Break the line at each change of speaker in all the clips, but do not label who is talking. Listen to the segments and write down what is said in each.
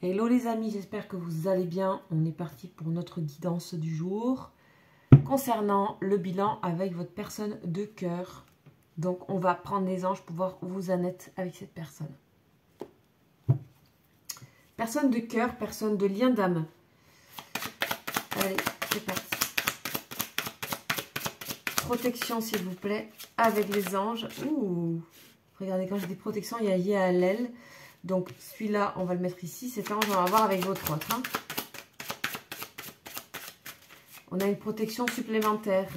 Hello les amis, j'espère que vous allez bien. On est parti pour notre guidance du jour concernant le bilan avec votre personne de cœur. Donc on va prendre les anges pour voir où vous en êtes avec cette personne. Personne de cœur, personne de lien d'âme. Allez, c'est parti. Protection s'il vous plaît avec les anges. Ouh, regardez, quand j'ai des protections, il y a Yahalel. Donc celui-là, on va le mettre ici. Cet ange, on va voir avec votre autre. Hein. On a une protection supplémentaire.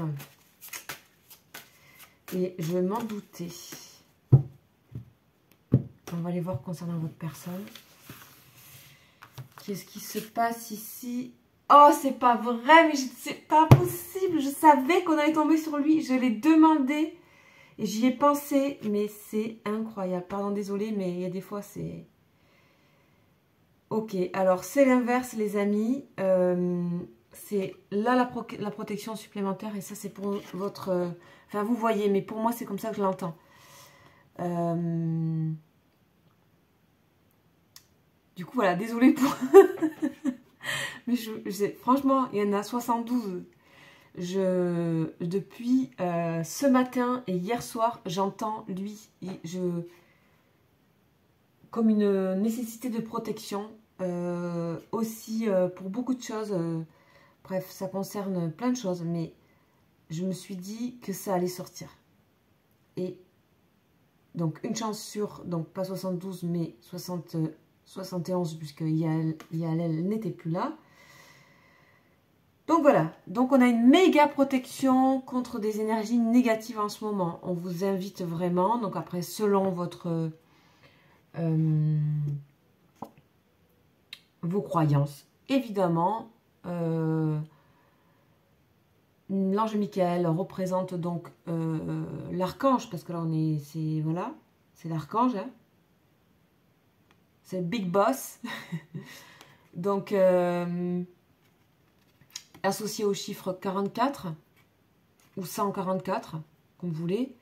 Et je m'en doutais. On va aller voir concernant votre personne. Qu'est-ce qui se passe ici? Oh, c'est pas vrai, mais c'est pas possible. Je savais qu'on allait tomber sur lui. Je l'ai demandé. Et j'y ai pensé. Mais c'est incroyable. Pardon, désolé, mais il y a des fois, c'est... Ok, alors c'est l'inverse, les amis. C'est là la protection supplémentaire. Et ça, c'est pour votre... Enfin, vous voyez, mais pour moi, c'est comme ça que je l'entends. Du coup, voilà, désolé pour... Mais franchement, il y en a 72. Depuis ce matin et hier soir, j'entends lui. Comme une nécessité de protection. Aussi pour beaucoup de choses. Bref, ça concerne plein de choses. Mais je me suis dit que ça allait sortir. Et donc, une chance sur... Donc, pas 72, mais 71, puisque Yahalel n'était plus là. Donc voilà, donc on a une méga protection contre des énergies négatives en ce moment. On vous invite vraiment, donc après selon votre vos croyances, évidemment, l'ange Michael représente donc l'archange, parce que là on est, c'est l'archange, hein, c'est le big boss, donc associé au chiffre 44 ou 144, comme vous voulez.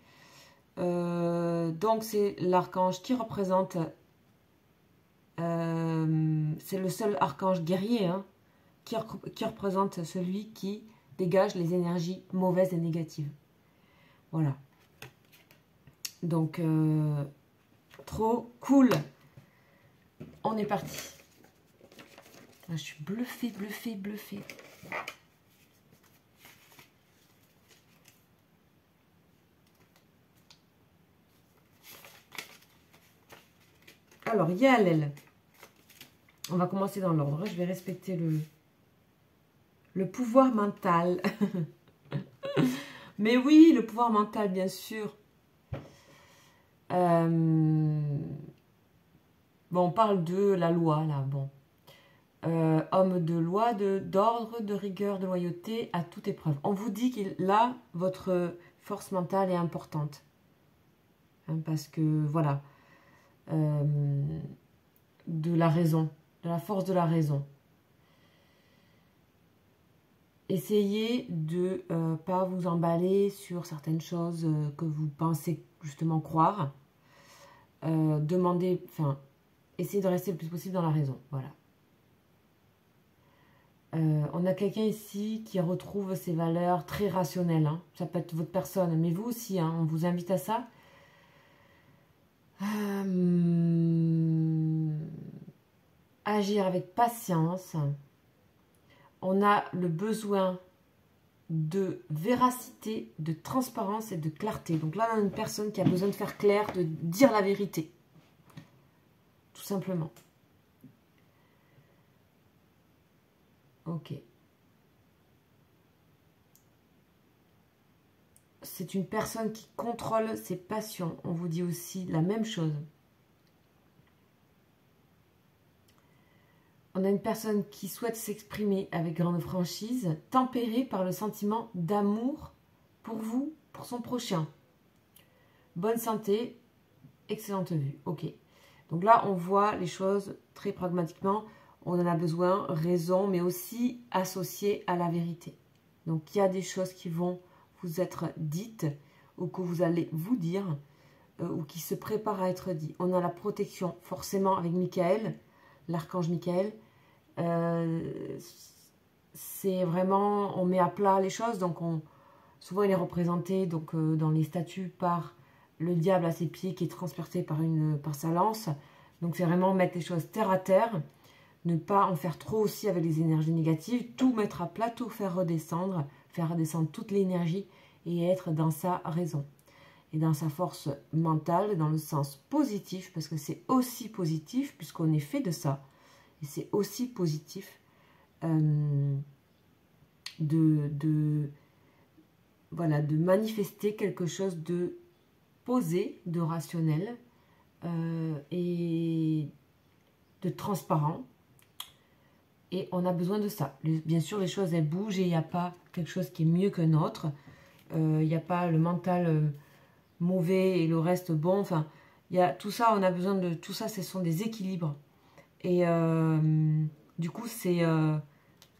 Donc c'est l'archange qui représente, c'est le seul archange guerrier, hein, qui représente celui qui dégage les énergies mauvaises et négatives. Voilà. Donc, trop cool. On est parti. Là, je suis bluffée, bluffée, bluffée. Alors, Yahalel. On va commencer dans l'ordre. Je vais respecter le pouvoir mental. Mais oui, le pouvoir mental, bien sûr. Bon, on parle de la loi, là, bon. Homme de loi, d'ordre, de rigueur, de loyauté, à toute épreuve. On vous dit que là, votre force mentale est importante. Hein, parce que, voilà, de la raison, de la force de la raison. Essayez de ne pas vous emballer sur certaines choses que vous pensez justement croire. Demandez, enfin, essayez de rester le plus possible dans la raison, voilà. On a quelqu'un ici qui retrouve ses valeurs très rationnelles. Hein. Ça peut être votre personne, mais vous aussi, hein, on vous invite à ça. Agir avec patience. On a le besoin de véracité, de transparence et de clarté. Donc là, on a une personne qui a besoin de faire clair, de dire la vérité. Tout simplement. Ok. C'est une personne qui contrôle ses passions. On vous dit aussi la même chose. On a une personne qui souhaite s'exprimer avec grande franchise, tempérée par le sentiment d'amour pour vous, pour son prochain. Bonne santé, excellente vue. Ok. Donc là, on voit les choses très pragmatiquement. On en a besoin, raison, mais aussi associée à la vérité. Donc il y a des choses qui vont vous être dites ou que vous allez vous dire ou qui se préparent à être dites. On a la protection forcément avec Michael l'archange Michael. C'est vraiment, on met à plat les choses, donc souvent il est représenté donc, dans les statues par le diable à ses pieds qui est transpercé par sa lance. Donc c'est vraiment mettre les choses terre à terre, ne pas en faire trop aussi avec les énergies négatives, tout mettre à plat, tout faire redescendre toute l'énergie et être dans sa raison. Et dans sa force mentale, dans le sens positif, parce que c'est aussi positif, puisqu'on est fait de ça, et c'est aussi positif voilà, de manifester quelque chose de posé, de rationnel et de transparent. Et on a besoin de ça. Bien sûr, les choses, elles bougent et il n'y a pas quelque chose qui est mieux qu'un autre. Il n'y a pas le mental mauvais et le reste bon. Enfin, il y a tout ça, on a besoin de tout ça, ce sont des équilibres. Et du coup, c'est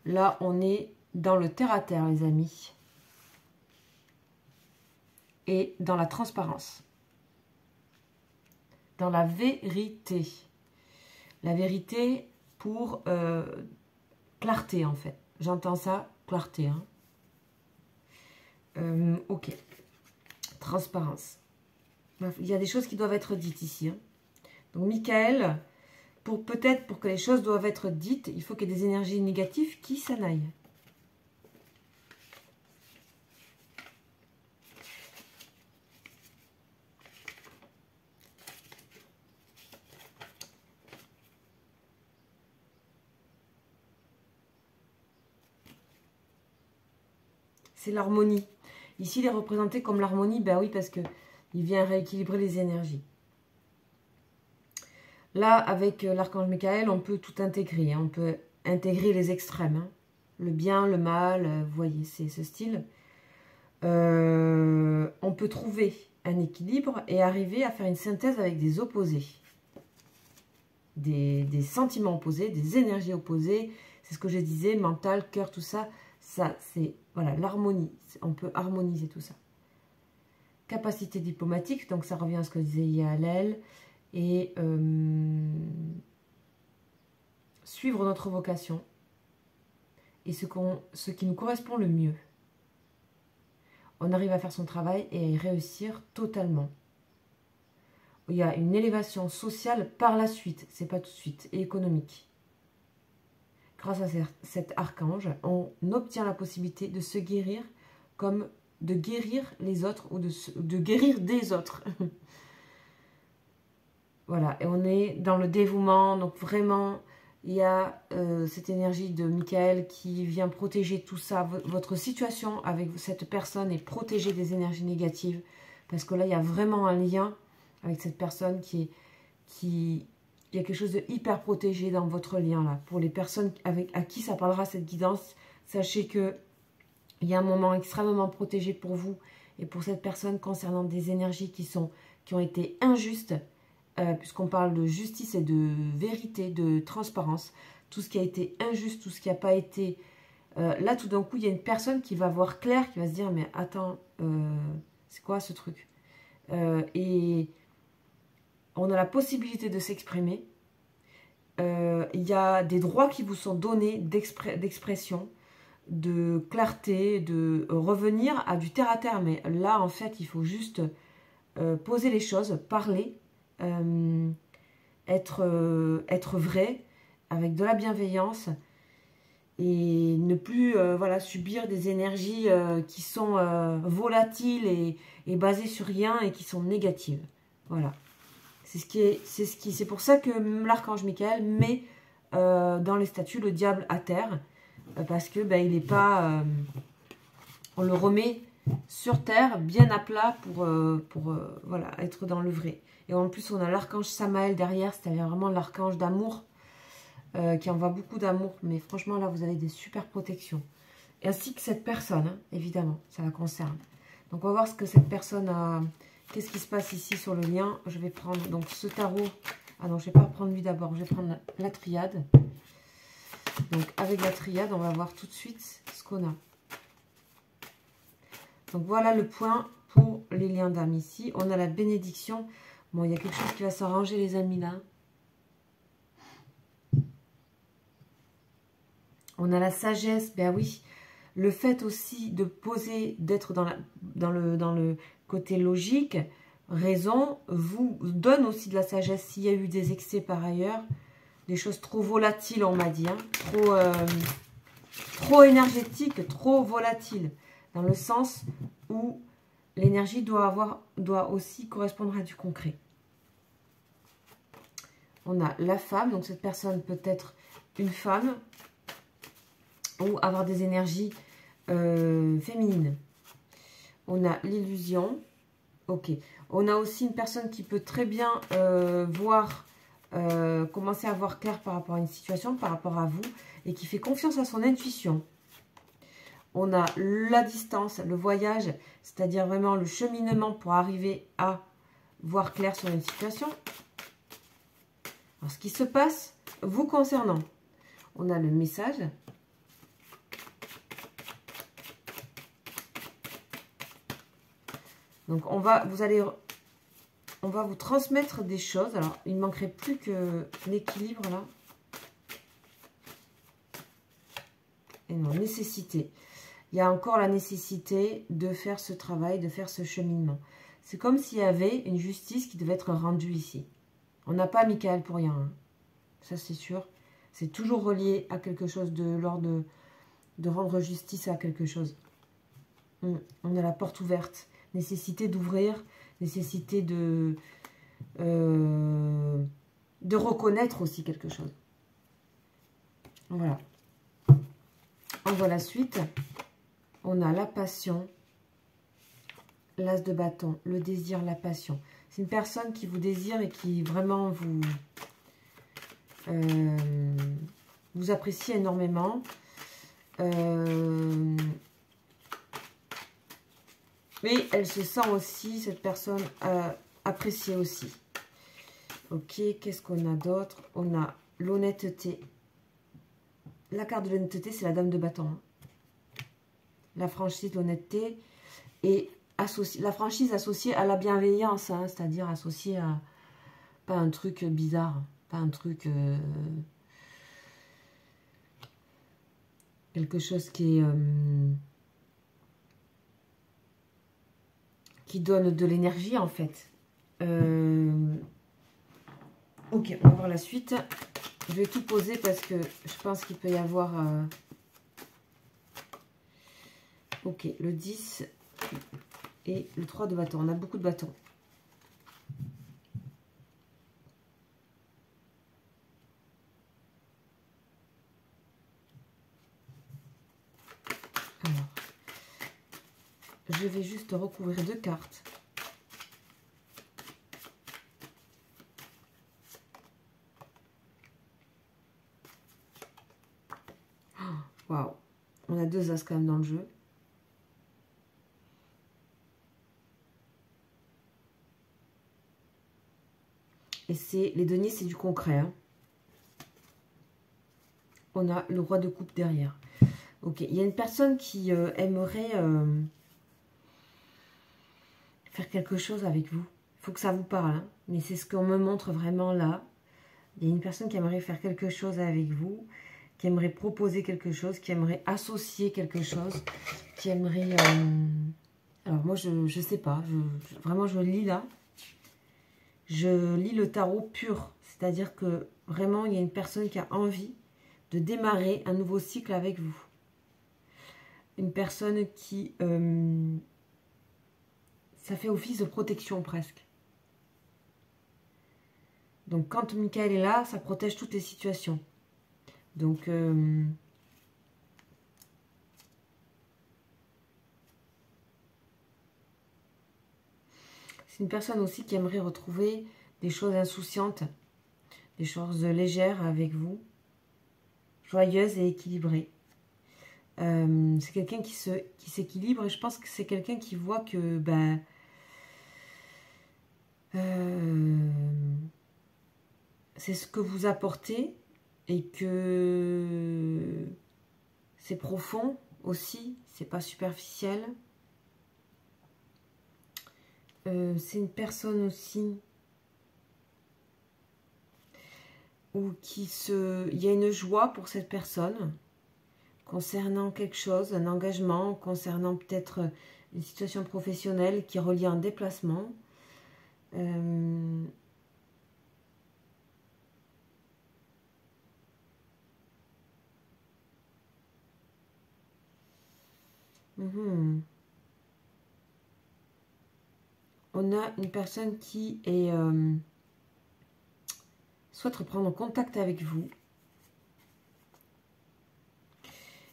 là, on est dans le terre-à-terre, les amis. Et dans la transparence. Dans la vérité. La vérité pour clarté, en fait. J'entends ça, clarté. Hein. Ok. Transparence. Il y a des choses qui doivent être dites ici. Hein. Donc, Michael, peut-être pour que les choses doivent être dites, il faut qu'il y ait des énergies négatives qui s'en aillent. C'est l'harmonie. Ici, il est représenté comme l'harmonie. Ben oui, parce qu'il vient rééquilibrer les énergies. Là, avec l'archange Michael, on peut tout intégrer. Hein. On peut intégrer les extrêmes. Hein. Le bien, le mal, vous voyez, c'est ce style. On peut trouver un équilibre et arriver à faire une synthèse avec des opposés. Des sentiments opposés, des énergies opposées. C'est ce que je disais, mental, cœur, tout ça. Ça, c'est voilà, l'harmonie. On peut harmoniser tout ça. Capacité diplomatique, donc ça revient à ce que disait Yael. Et suivre notre vocation. Et ce qui nous correspond le mieux. On arrive à faire son travail et à y réussir totalement. Il y a une élévation sociale par la suite, c'est pas tout de suite, et économique. Grâce à cet archange, on obtient la possibilité de se guérir comme de guérir les autres ou de guérir des autres. Voilà, et on est dans le dévouement, donc vraiment, il y a cette énergie de Michael qui vient protéger tout ça. Votre situation avec cette personne est protégée des énergies négatives, parce que là, il y a vraiment un lien avec cette personne il y a quelque chose de hyper protégé dans votre lien là. Pour les personnes à qui ça parlera cette guidance, sachez que il y a un moment extrêmement protégé pour vous et pour cette personne concernant des énergies qui ont été injustes, puisqu'on parle de justice et de vérité, de transparence. Tout ce qui a été injuste, tout ce qui n'a pas été... là, tout d'un coup, il y a une personne qui va voir clair, qui va se dire, mais attends, c'est quoi ce truc? Et on a la possibilité de s'exprimer. Il y a des droits qui vous sont donnés d'expression, de clarté, de revenir à du terre-à-terre. Mais là, en fait, il faut juste poser les choses, parler, être vrai, avec de la bienveillance, et ne plus voilà, subir des énergies qui sont volatiles et basées sur rien et qui sont négatives. Voilà. C'est pour ça que l'archange Michael met dans les statues le diable à terre, parce que ben, il n'est pas... on le remet sur terre, bien à plat pour voilà, être dans le vrai. Et en plus, on a l'archange Samaël derrière, c'est-à-dire vraiment l'archange d'amour, qui envoie beaucoup d'amour. Mais franchement, là, vous avez des super protections. Et ainsi que cette personne, hein, évidemment, ça la concerne. Donc, on va voir ce que cette personne a... Qu'est-ce qui se passe ici sur le lien? Je vais prendre donc ce tarot. Ah non, je ne vais pas prendre lui d'abord. Je vais prendre la triade. Donc, avec la triade, on va voir tout de suite ce qu'on a. Donc, voilà le point pour les liens d'âme ici. On a la bénédiction. Bon, il y a quelque chose qui va s'arranger, les amis, là. On a la sagesse, ben oui. Le fait aussi de poser, d'être dans le côté logique, raison, vous donne aussi de la sagesse. S'il y a eu des excès par ailleurs, des choses trop volatiles, on m'a dit, hein, trop énergétiques, trop volatiles, dans le sens où l'énergie doit aussi correspondre à du concret. On a la femme, donc cette personne peut être une femme ou avoir des énergies féminines. On a l'illusion. Ok. On a aussi une personne qui peut très bien commencer à voir clair par rapport à une situation, par rapport à vous, et qui fait confiance à son intuition. On a la distance, le voyage, c'est-à-dire vraiment le cheminement pour arriver à voir clair sur une situation. Alors, ce qui se passe vous concernant. On a le message. Donc, on va vous transmettre des choses. Alors, il ne manquerait plus que l'équilibre, là. Et non, nécessité. Il y a encore la nécessité de faire ce travail, de faire ce cheminement. C'est comme s'il y avait une justice qui devait être rendue ici. On n'a pas Michael pour rien. Hein. Ça, c'est sûr. C'est toujours relié à quelque chose de l'ordre de rendre justice à quelque chose. On a la porte ouverte. Nécessité d'ouvrir, nécessité de reconnaître aussi quelque chose. Voilà. On voit la suite. On a la passion, l'as de bâton, le désir, la passion. C'est une personne qui vous désire et qui vraiment vous apprécie énormément. Mais elle se sent aussi, cette personne, appréciée aussi. Ok, qu'est-ce qu'on a d'autre? On a l'honnêteté. La carte de l'honnêteté, c'est la dame de bâton. Hein. La franchise, l'honnêteté. Et la franchise associée à la bienveillance, hein, c'est-à-dire associée à... Pas un truc bizarre, pas un truc... quelque chose qui est... qui donne de l'énergie en fait. Ok, on va voir la suite. Je vais tout poser parce que je pense qu'il peut y avoir... Ok, le 10 et le 3 de bâton. On a beaucoup de bâtons. Alors, je vais juste recouvrir 2 cartes. Waouh, on a 2 as quand même dans le jeu. Et c'est les deniers, c'est du concret. Hein. On a le roi de coupe derrière. Ok, il y a une personne qui aimerait faire quelque chose avec vous. Il faut que ça vous parle. Hein. Mais c'est ce qu'on me montre vraiment là. Il y a une personne qui aimerait faire quelque chose avec vous, qui aimerait proposer quelque chose, qui aimerait associer quelque chose, qui aimerait... Alors moi, je ne sais pas. Vraiment, je lis là. Je lis le tarot pur. C'est-à-dire que vraiment, il y a une personne qui a envie de démarrer un nouveau cycle avec vous. Une personne qui... ça fait office de protection presque. Donc quand Michael est là, ça protège toutes les situations. Donc... c'est une personne aussi qui aimerait retrouver des choses insouciantes, des choses légères avec vous, joyeuses et équilibrées. C'est quelqu'un qui s'équilibre et je pense que c'est quelqu'un qui voit que c'est ce que vous apportez et que c'est profond aussi, c'est pas superficiel. C'est une personne aussi où il y a une joie pour cette personne. concernant quelque chose, un engagement, concernant peut-être une situation professionnelle qui est reliée à un déplacement. On a une personne qui est souhaite reprendre contact avec vous.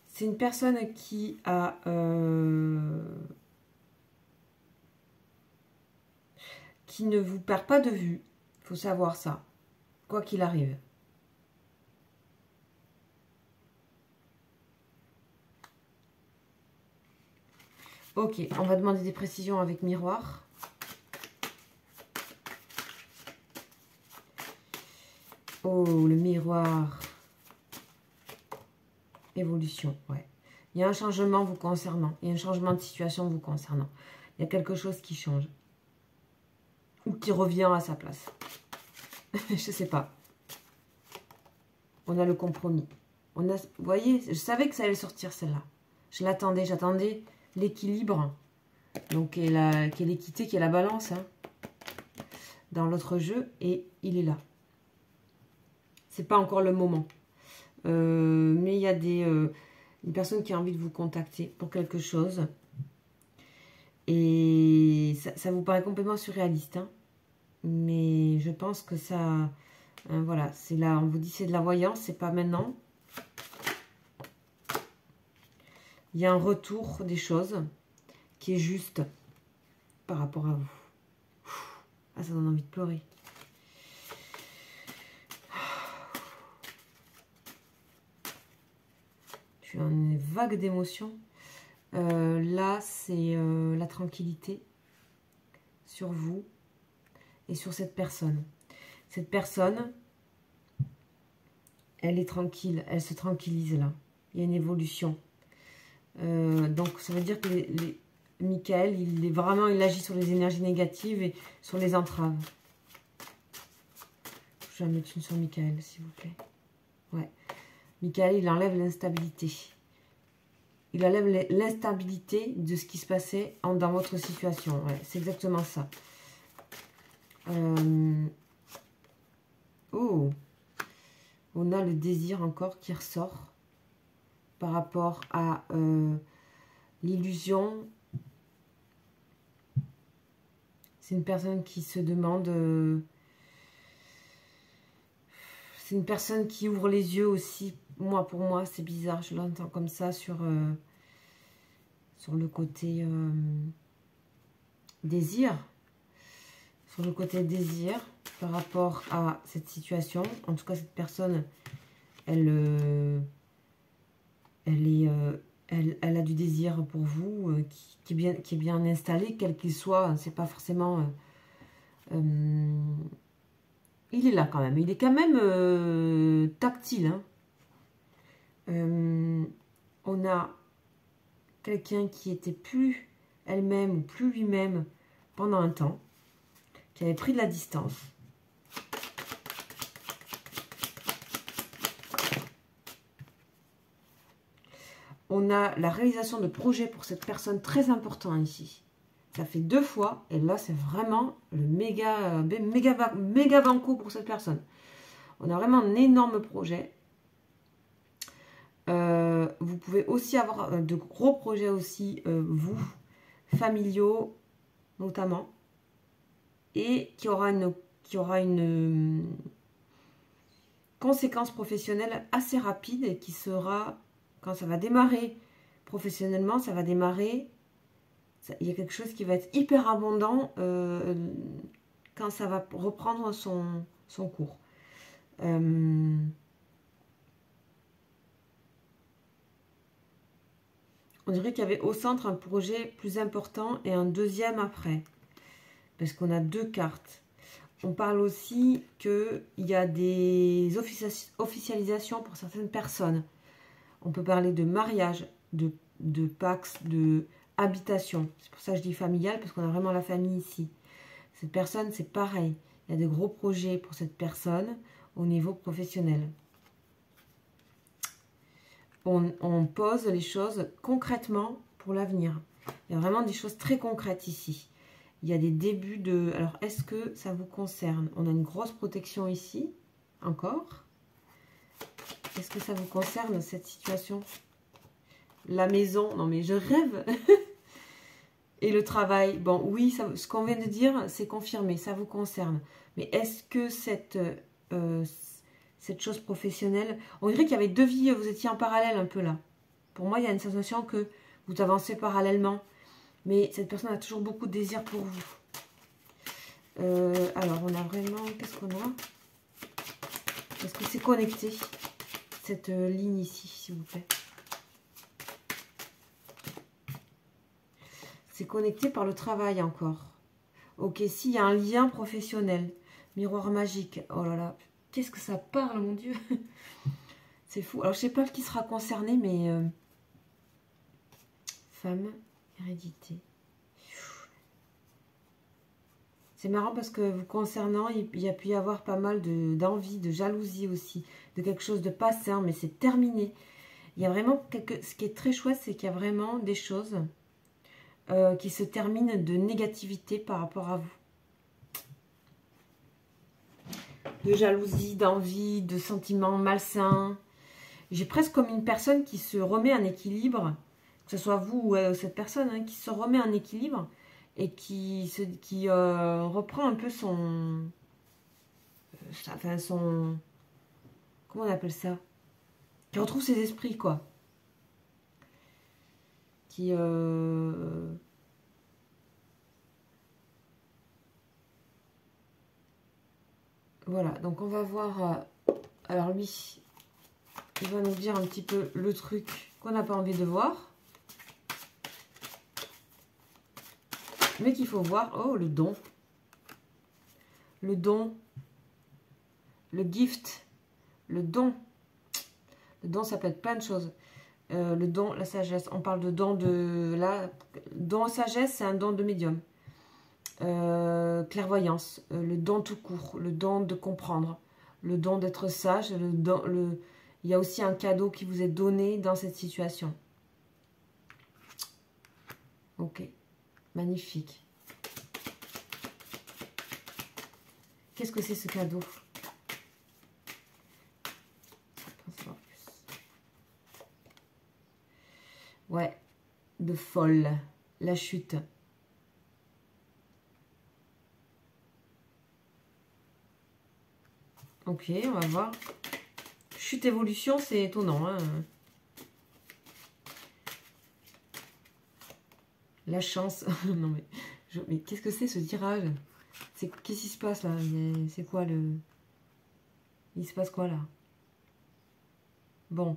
C'est une personne qui a qui ne vous perd pas de vue. Il faut savoir ça, quoi qu'il arrive. Ok, on va demander des précisions avec miroir. Oh, le miroir. Évolution, ouais. Il y a un changement vous concernant. Il y a un changement de situation vous concernant. Il y a quelque chose qui change. Ou qui revient à sa place. Je ne sais pas. On a le compromis. On a, vous voyez, je savais que ça allait sortir celle-là. Je l'attendais, j'attendais l'équilibre. Donc, qui est l'équité, qui est la balance. Hein, dans l'autre jeu. Et il est là. C'est pas encore le moment. Mais il y a une personne qui a envie de vous contacter pour quelque chose. Et ça vous paraît complètement surréaliste. Hein, mais je pense que ça... Hein, voilà, c'est là, on vous dit c'est de la voyance, c'est pas maintenant. Il y a un retour des choses qui est juste par rapport à vous. Ah, ça donne envie de pleurer. Je suis en une vague d'émotions. Là, c'est la tranquillité sur vous et sur cette personne. Cette personne, elle est tranquille, elle se tranquillise là. Il y a une évolution. Donc, ça veut dire que Michael, il agit sur les énergies négatives et sur les entraves. Je vais mettre une sur Michael, s'il vous plaît. Ouais. Michael, il enlève l'instabilité. Il enlève l'instabilité de ce qui se passait dans votre situation. Ouais, c'est exactement ça. Oh, on a le désir encore qui ressort par rapport à l'illusion. C'est une personne qui se demande... c'est une personne qui ouvre les yeux aussi. Pour moi, c'est bizarre. Je l'entends comme ça sur le côté désir. Sur le côté désir par rapport à cette situation. En tout cas, cette personne, elle a du désir pour vous qui est bien installé, quel qu'il soit. C'est pas forcément... il est là quand même. Il est quand même tactile. Hein. On a quelqu'un qui était plus elle-même ou plus lui-même pendant un temps, qui avait pris de la distance. On a la réalisation de projets pour cette personne très important ici. Ça fait 2 fois, et là c'est vraiment le méga banco pour cette personne. On a vraiment un énorme projet. Vous pouvez aussi avoir de gros projets aussi, vous, familiaux notamment, et qui aura une conséquence professionnelle assez rapide et qui sera, quand ça va démarrer professionnellement, ça va démarrer, il y a quelque chose qui va être hyper abondant quand ça va reprendre son cours. On dirait qu'il y avait au centre un projet plus important et un deuxième après. Parce qu'on a 2 cartes. On parle aussi qu'il y a des officialisations pour certaines personnes. On peut parler de mariage, de pax, de habitation. C'est pour ça que je dis familial, parce qu'on a vraiment la famille ici. Cette personne, c'est pareil. Il y a de gros projets pour cette personne au niveau professionnel. on pose les choses concrètement pour l'avenir. Il y a vraiment des choses très concrètes ici. Il y a des débuts de... Alors, est-ce que ça vous concerne? On a une grosse protection ici, encore. Est-ce que ça vous concerne, cette situation? La maison, non mais je rêve. Et le travail, bon, oui, ça, ce qu'on vient de dire, c'est confirmé, ça vous concerne. Mais est-ce que cette chose professionnelle... On dirait qu'il y avait deux vies, vous étiez en parallèle un peu là. Pour moi, il y a une sensation que vous avancez parallèlement. Mais cette personne a toujours beaucoup de désir pour vous. Alors, on a vraiment... Qu'est-ce qu'on a? Est-ce que c'est connecté, cette ligne ici, s'il vous plaît? C'est connecté par le travail encore. Ok, s'il y a un lien professionnel. Miroir magique. Oh là là, qu'est-ce que ça parle, mon Dieu. C'est fou. Alors, je sais pas qui sera concerné, mais... Femme, hérédité. C'est marrant parce que vous concernant, il y a pu y avoir pas mal d'envie, de jalousie aussi, de quelque chose de pas sain, mais c'est terminé. Il y a vraiment ce qui est très chouette, c'est qu'il y a vraiment des choses qui se terminent de négativité par rapport à vous. De jalousie, d'envie, de sentiments malsains. J'ai presque comme une personne qui se remet en équilibre, que ce soit vous ou cette personne, hein, qui se remet en équilibre et qui reprend un peu son... Comment on appelle ça? Qui retrouve ses esprits, quoi. Qui... Voilà, donc on va voir... alors lui, il va nous dire un petit peu le truc qu'on n'a pas envie de voir. Mais qu'il faut voir. Oh, le don. Le don. Le gift. Le don. Le don, ça peut être plein de choses. Le don, la sagesse. On parle de don de... Là, don sagesse, c'est un don de médium. Clairvoyance. Le don tout court. Le don de comprendre. Le don d'être sage. Il y a aussi un cadeau qui vous est donné dans cette situation. Ok. Magnifique. Qu'est-ce que c'est ce cadeau? Ouais, de folle. La chute. Ok, on va voir. Chute évolution, c'est étonnant. Hein. La chance. Non mais qu'est-ce que c'est ce tirage? Qu'est-ce qui se passe là? C'est quoi le... Il se passe quoi là? Bon.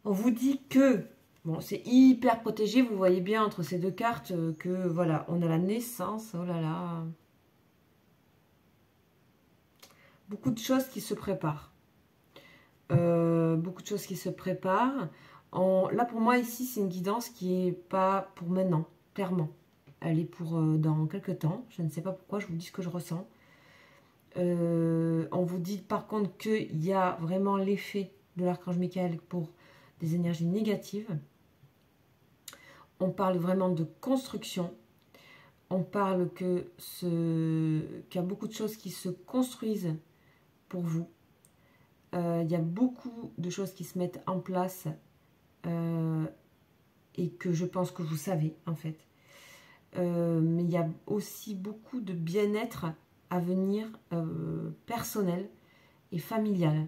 On vous dit que... Bon, c'est hyper protégé. Vous voyez bien entre ces deux cartes que, voilà, on a la naissance. Oh là là. Beaucoup de choses qui se préparent. Beaucoup de choses qui se préparent. Là, pour moi, ici, c'est une guidance qui n'est pas pour maintenant, clairement. Elle est pour dans quelques temps. Je ne sais pas pourquoi, je vous dis ce que je ressens. On vous dit par contre qu'il y a vraiment l'effet de l'archange Michael pour des énergies négatives. On parle vraiment de construction. On parle qu'il y a beaucoup de choses qui se construisent pour vous. Il y a beaucoup de choses qui se mettent en place et que je pense que vous savez en fait. Mais il y a aussi beaucoup de bien-être à venir personnel et familial.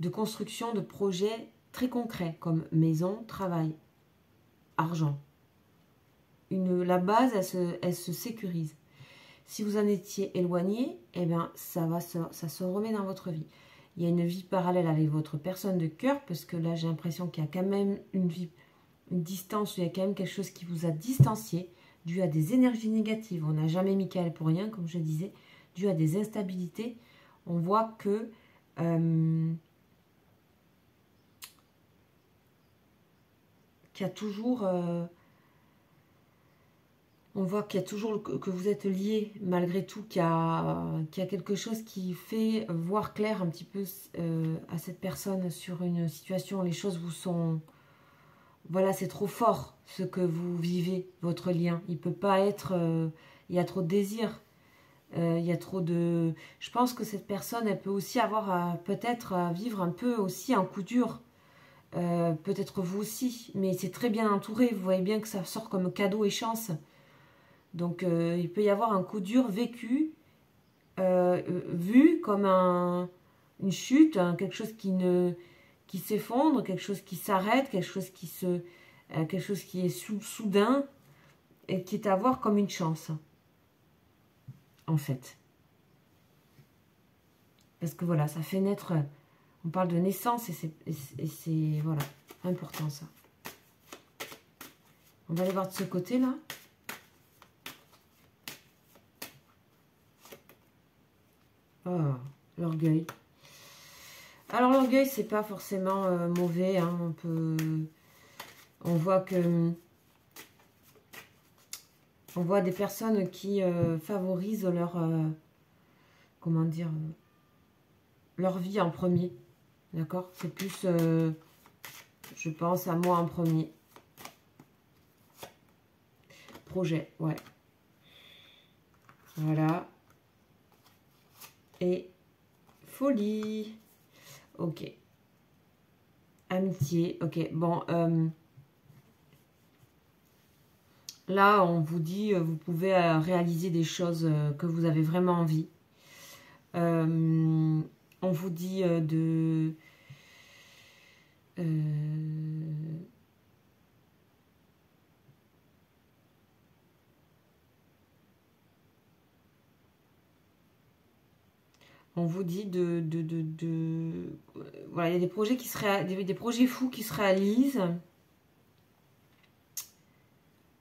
De construction de projets très concrets comme maison, travail, argent. La base, elle se sécurise. Si vous en étiez éloigné, eh bien, ça se remet dans votre vie. Il y a une vie parallèle avec votre personne de cœur, parce que là, j'ai l'impression qu'il y a quand même une distance, il y a quand même quelque chose qui vous a distancié, dû à des énergies négatives. On n'a jamais Michael pour rien, comme je disais, dû à des instabilités. On voit que qu'il y a toujours On voit qu'il y a toujours que vous êtes liés malgré tout, qu'il y a quelque chose qui fait voir clair un petit peu à cette personne sur une situation. Les choses vous sont... Voilà, c'est trop fort ce que vous vivez, votre lien. Il peut pas être... il y a trop de désir. Il y a trop de... Je pense que cette personne, elle peut aussi avoir peut-être à vivre un peu aussi un coup dur. Peut-être vous aussi. Mais c'est très bien entouré. Vous voyez bien que ça sort comme cadeau et chance. Donc il peut y avoir un coup dur vécu, vu comme une chute, hein, quelque chose qui s'effondre, quelque chose qui s'arrête, quelque chose qui est soudain et qui est à voir comme une chance, en fait. Parce que voilà, ça fait naître, on parle de naissance et c'est voilà, important ça. On va aller voir de ce côté-là. Oh, l'orgueil. Alors l'orgueil, c'est pas forcément mauvais. Hein. On voit que... On voit des personnes qui favorisent leur... comment dire leur vie en premier. D'accord? C'est plus... je pense à moi en premier. Projet, ouais. Voilà. Et folie. Ok. Amitié. Ok. Bon. Là, on vous dit, vous pouvez réaliser des choses que vous avez vraiment envie. On vous dit de... on vous dit voilà, il y a des projets qui des projets fous qui se réalisent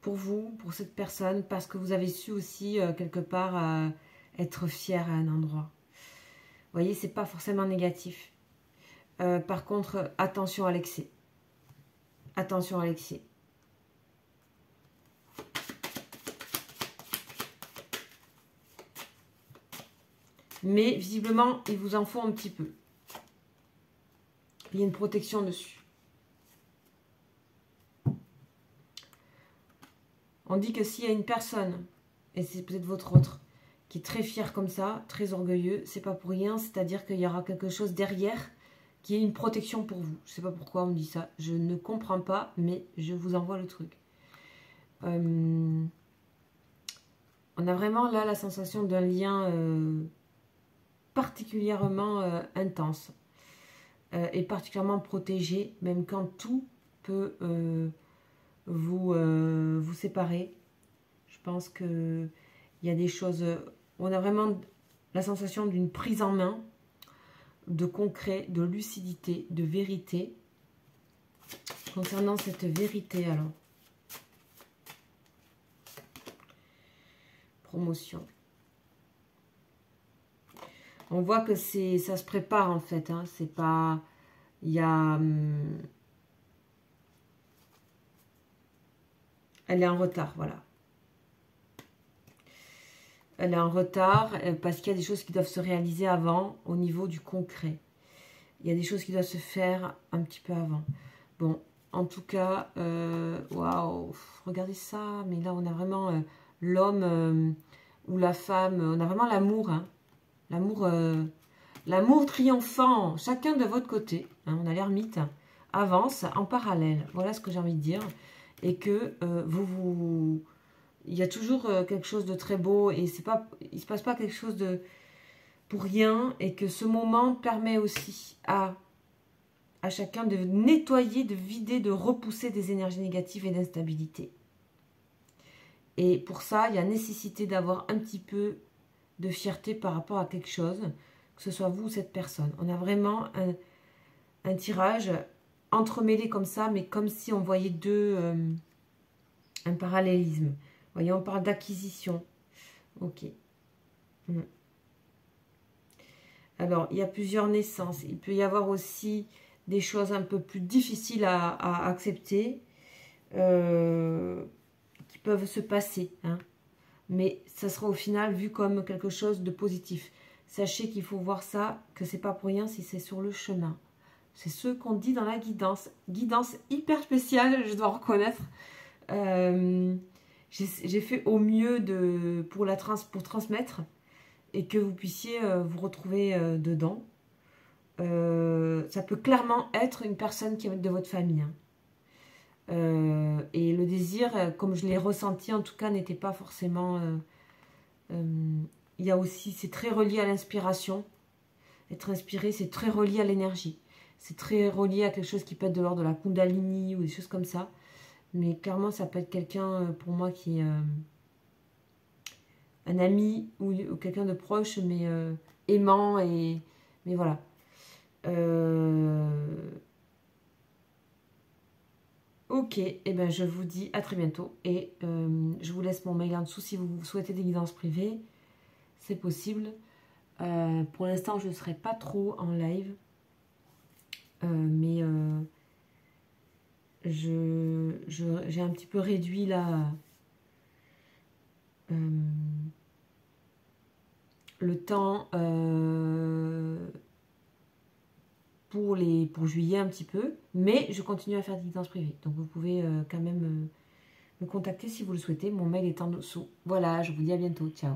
pour vous, pour cette personne, parce que vous avez su aussi quelque part être fier à un endroit. Vous voyez, c'est pas forcément négatif. Par contre, attention à l'excès. Attention à l'excès. Mais visiblement, il vous en faut un petit peu. Il y a une protection dessus. On dit que s'il y a une personne, et c'est peut-être votre autre, qui est très fier comme ça, très orgueilleux, c'est pas pour rien, c'est-à-dire qu'il y aura quelque chose derrière qui est une protection pour vous. Je sais pas pourquoi on me dit ça, je ne comprends pas, mais je vous envoie le truc. On a vraiment là la sensation d'un lien particulièrement intense et particulièrement protégé, même quand tout peut vous séparer. Je pense que il y a des choses... on a vraiment la sensation d'une prise en main, de concret, de lucidité, de vérité. Concernant cette vérité, alors. Promotion. On voit que ça se prépare en fait. Hein. C'est pas... Il y a... elle est en retard, voilà. Elle est en retard parce qu'il y a des choses qui doivent se réaliser avant au niveau du concret. Il y a des choses qui doivent se faire un petit peu avant. Bon, en tout cas, waouh, regardez ça. Mais là, on a vraiment l'homme ou la femme. On a vraiment l'amour. Hein. L'amour triomphant, chacun de votre côté. Hein, on a l'ermite avance en parallèle. Voilà ce que j'ai envie de dire. Et que il y a toujours quelque chose de très beau et il ne se passe pas quelque chose de pour rien et que ce moment permet aussi à chacun de nettoyer, de vider, de repousser des énergies négatives et d'instabilité. Et pour ça, il y a nécessité d'avoir un petit peu de fierté par rapport à quelque chose, que ce soit vous ou cette personne. On a vraiment un tirage entremêlé comme ça, mais comme si on voyait un parallélisme. Vous voyez, on parle d'acquisition. Ok. Alors, il y a plusieurs naissances. Il peut y avoir aussi des choses un peu plus difficiles à accepter, qui peuvent se passer, hein. Mais ça sera au final vu comme quelque chose de positif. Sachez qu'il faut voir ça, que c'est pas pour rien si c'est sur le chemin. C'est ce qu'on dit dans la guidance. Guidance hyper spéciale, je dois reconnaître. J'ai fait au mieux pour transmettre et que vous puissiez vous retrouver dedans. Ça peut clairement être une personne qui est de votre famille, hein. Et le désir, comme je l'ai ressenti en tout cas, n'était pas forcément... il y a aussi, c'est très relié à l'inspiration. Être inspiré, c'est très relié à l'énergie. C'est très relié à quelque chose qui peut être de l'ordre de la Kundalini ou des choses comme ça. Mais clairement, ça peut être quelqu'un pour moi qui est un ami ou quelqu'un de proche, mais aimant. Mais voilà. Ok, et ben je vous dis à très bientôt. Et je vous laisse mon mail en dessous si vous souhaitez des guidances privées. C'est possible. Pour l'instant, je ne serai pas trop en live. Mais j'ai un petit peu réduit là le temps pour juillet un petit peu, mais je continue à faire des guidances privées. Donc vous pouvez quand même me contacter si vous le souhaitez. Mon mail est en dessous. Voilà, je vous dis à bientôt. Ciao.